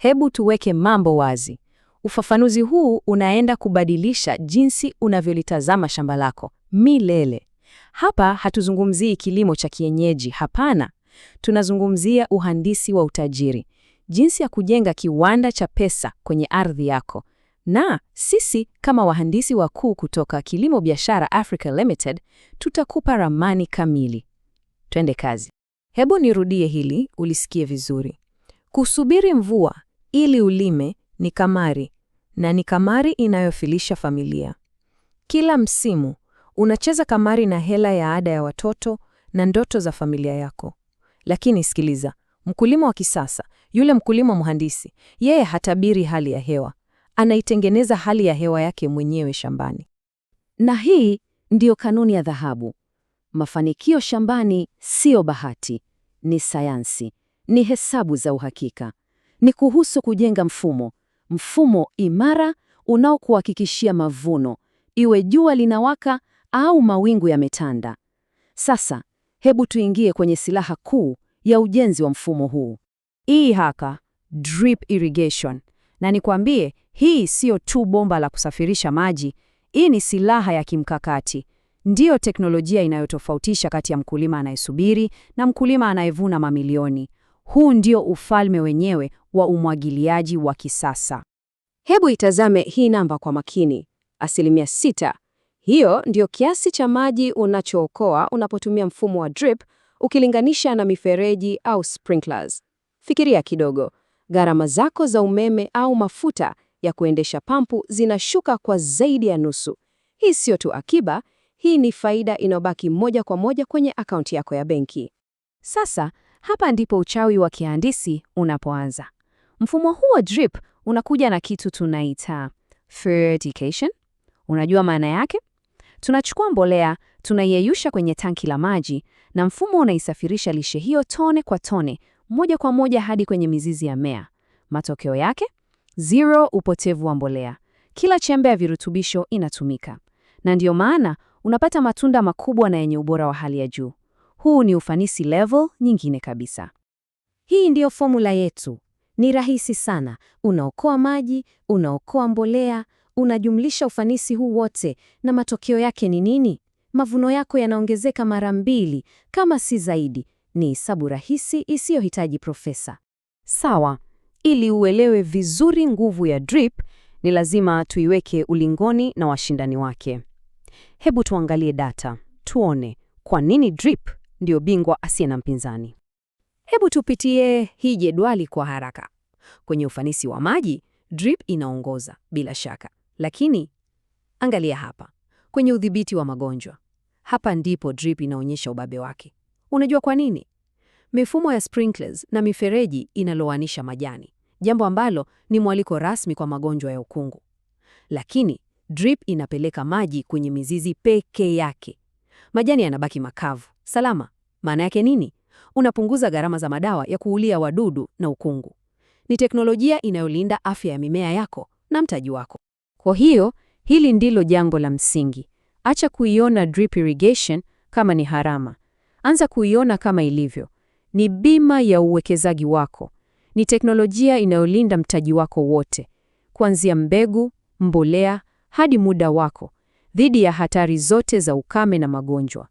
Hebu tuweke mambo wazi. Ufafanuzi huu unaenda kubadilisha jinsi unavyolitazama shamba lako milele. Hapa hatuzungumzii kilimo cha kienyeji, hapana. Tunazungumzia uhandisi wa utajiri, jinsi ya kujenga kiwanda cha pesa kwenye ardhi yako. Na sisi kama wahandisi wakuu kutoka Kilimo Biashara Africa Limited tutakupa ramani kamili. Twende kazi. Hebu nirudie hili ulisikie vizuri. Kusubiri mvua ili ulime ni kamari, na ni kamari inayofilisha familia. Kila msimu unacheza kamari na hela ya ada ya watoto na ndoto za familia yako. Lakini sikiliza, mkulima wa kisasa, yule mkulima mhandisi, yeye hatabiri hali ya hewa. Anaitengeneza hali ya hewa yake mwenyewe shambani. Na hii ndiyo kanuni ya dhahabu. Mafanikio shambani sio bahati, ni sayansi, ni hesabu za uhakika. Ni kuhusu kujenga mfumo imara unaokuhakikishia mavuno, iwe jua linawaka au mawingu yametanda. Sasa, hebu tuingie kwenye silaha kuu ya ujenzi wa mfumo huu. Hii haka, drip irrigation. Na nikwambie, hii sio tu bomba la kusafirisha maji, hii ni silaha ya kimkakati. Ndiyo teknolojia inayotofautisha kati ya mkulima anayesubiri na mkulima anayevuna mamilioni. Huu ndio ufalme wenyewe wa umwagiliaji wa kisasa. Hebu itazame hii namba kwa makini. 6%. Hiyo ndio kiasi cha maji unachookoa unapotumia mfumo wa drip ukilinganisha na mifereji au sprinklers. Fikiria kidogo. Gharama zako za umeme au mafuta ya kuendesha pampu zinashuka kwa zaidi ya nusu. Hii sio tu akiba, hii ni faida inobaki moja kwa moja kwenye akaunti yako ya benki. Sasa, hapa ndipo uchawi wa kihandisi unapoanza. Mfumo huu wa drip unakuja na kitu tunaita fertigation. Unajua maana yake? Tunachukua mbolea, tunaiyeyusha kwenye tanki la maji, na mfumo unaisafirisha lishe hiyo tone kwa tone, moja kwa moja hadi kwenye mizizi ya mmea. Matokeo yake? Zero upotevu wa mbolea. Kila chembe ya virutubisho inatumika. Na ndiyo maana unapata matunda makubwa na yenye ubora wa hali ya juu. Huu ni ufanisi level nyingine kabisa. Hii ndiyo formula yetu. Ni rahisi sana. Unaokoa maji, unaokoa mbolea, unajumlisha ufanisi huu wote, na matokeo yake ni nini? Mavuno yako yanaongezeka mara 2, kama si zaidi. Ni hesabu rahisi isiyohitaji profesa. Sawa, ili uelewe vizuri nguvu ya drip, ni lazima tuiweke ulingoni na washindani wake. Hebu tuangalie data, tuone kwa nini drip ndio bingwa asiye na mpinzani. Hebu tupitie hii jedwali kwa haraka. Kwenye ufanisi wa maji, drip inaongoza bila shaka. Lakini angalia hapa, kwenye udhibiti wa magonjwa. Hapa ndipo drip inaonyesha ubabe wake. Unajua kwa nini? Mifumo ya sprinklers na mifereji inalowanisha majani, jambo ambalo ni mwaliko rasmi kwa magonjwa ya ukungu. Lakini drip inapeleka maji kwenye mizizi peke yake. Majani yanabaki makavu, salama. Maana yake nini? Unapunguza gharama za madawa ya kuulia wadudu na ukungu. Ni teknolojia inayolinda afya ya mimea yako na mtaji wako. Kwa hiyo, hili ndilo jambo la msingi. Acha kuiona drip irrigation kama ni harama. Anza kuiona kama ilivyo. Ni bima ya uwekezaji wako. Ni teknolojia inayolinda mtaji wako wote, kuanzia mbegu, mbolea, hadi muda wako, dhidi ya hatari zote za ukame na magonjwa.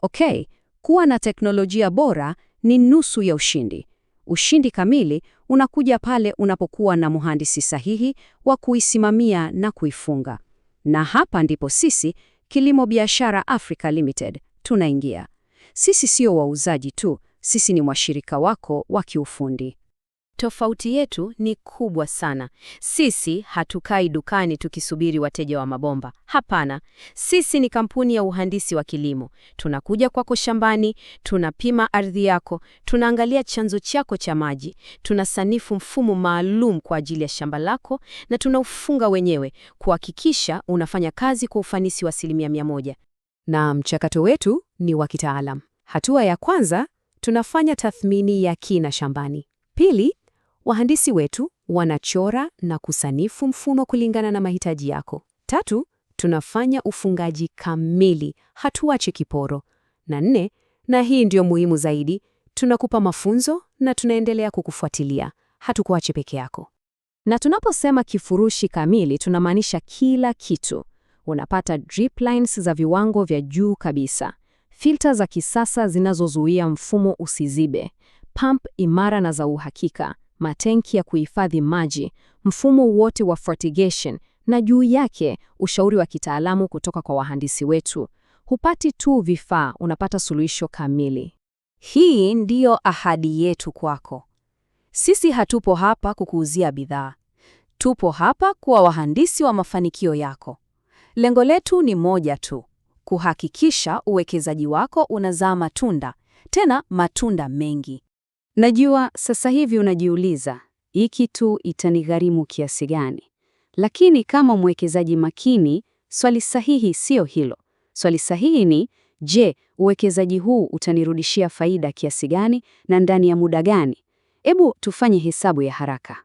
Okay, kuwa na teknolojia bora ni nusu ya ushindi. Ushindi kamili unakuja pale unapokuwa na mhandisi sahihi wa kuisimamia na kuifunga. Na hapa ndipo sisi, Kilimo Biashara Africa Limited, tunaingia. Sisi sio wauzaji tu, sisi ni washirika wako wa kiufundi. Tofauti yetu ni kubwa sana. Sisi hatukai dukani tukisubiri wateja wa mabomba. Hapana, sisi ni kampuni ya uhandisi wa kilimo. Tunakuja kwako shambani, tunapima ardhi yako, tunaangalia chanzo chako cha maji, tunasanifu mfumo maalum kwa ajili ya shamba lako, na tunaufunga wenyewe kuhakikisha unafanya kazi kwa ufanisi wa 100%. Na mchakato wetu ni wa kitaalam. Hatua ya kwanza, tunafanya tathmini ya kina shambani. Pili, wahandisi wetu wanachora na kusanifu mfumo kulingana na mahitaji yako. Tatu, tunafanya ufungaji kamili, hatuachi kiporo. Na 4, na hii ndio muhimu zaidi, tunakupa mafunzo na tunaendelea kukufuatilia. hatukuache peke yako. Na tunaposema kifurushi kamili, tunamaanisha kila kitu. Unapata drip lines za viwango vya juu kabisa, filter za kisasa zinazozuia mfumo usizibe, pump imara na za uhakika, matenki ya kuhifadhi maji, mfumo wote wa fertigation, na juu yake ushauri wa kitaalamu kutoka kwa wahandisi wetu. Hupati tu vifaa, unapata suluhisho kamili. Hii ndiyo ahadi yetu kwako. Sisi hatupo hapa kukuuzia bidhaa. Tupo hapa kuwa wahandisi wa mafanikio yako. Lengo letu ni moja tu, kuhakikisha uwekezaji wako unazaa matunda, tena matunda mengi. Najua sasa hivi unajiuliza, hii kitu itanigharimu kiasi gani? Lakini kama mwekezaji makini, swali sahihi sio hilo. Swali sahihi ni, je, uwekezaji huu utanirudishia faida kiasi gani na ndani ya muda gani? Hebu tufanye hesabu ya haraka.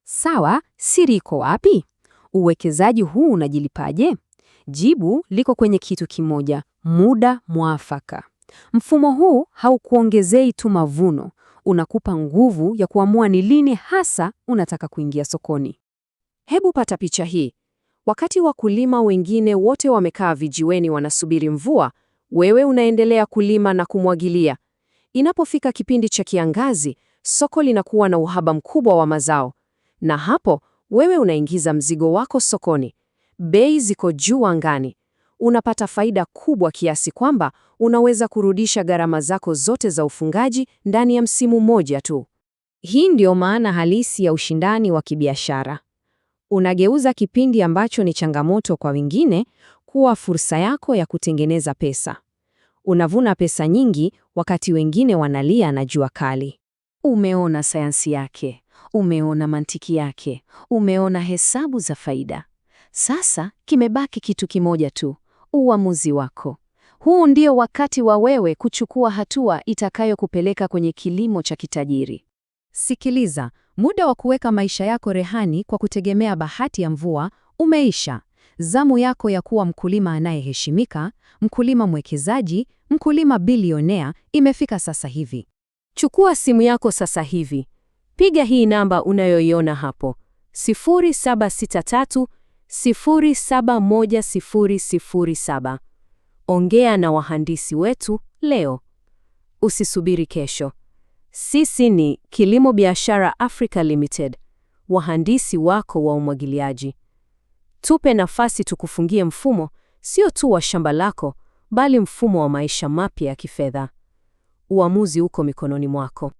Sawa, siri iko wapi? Uwekezaji huu unajilipaje? Jibu liko kwenye kitu kimoja, muda mwafaka. Mfumo huu haukuongezei tu mavuno, unakupa nguvu ya kuamua ni lini hasa unataka kuingia sokoni. Hebu pata picha hii. Wakati wakulima wengine wote wamekaa vijiweni wanasubiri mvua, wewe unaendelea kulima na kumwagilia. Inapofika kipindi cha kiangazi, soko linakuwa na uhaba mkubwa wa mazao. Na hapo, wewe unaingiza mzigo wako sokoni. Bei ziko juu angani. Unapata faida kubwa kiasi kwamba unaweza kurudisha gharama zako zote za ufungaji ndani ya msimu mmoja tu. Hii ndio maana halisi ya ushindani wa kibiashara. Unageuza kipindi ambacho ni changamoto kwa wengine kuwa fursa yako ya kutengeneza pesa. Unavuna pesa nyingi wakati wengine wanalia na jua kali. Umeona sayansi yake, umeona mantiki yake, umeona hesabu za faida. Sasa kimebaki kitu kimoja tu, uamuzi wako. Huu ndio wakati wa wewe kuchukua hatua itakayokupeleka kwenye kilimo cha kitajiri. Sikiliza, muda wa kuweka maisha yako rehani kwa kutegemea bahati ya mvua umeisha. Zamu yako ya kuwa mkulima anayeheshimika, mkulima mwekezaji, mkulima bilionea imefika sasa hivi. Chukua simu yako sasa hivi. Piga hii namba unayoiona hapo, 0763071007. Ongea na wahandisi wetu leo. Usisubiri kesho. Sisi ni Kilimo Biashara Africa Limited, wahandisi wako wa umwagiliaji. Tupe nafasi tukufungie mfumo, sio tu wa shamba lako, bali mfumo wa maisha mapya ya kifedha. Uamuzi uko mikononi mwako.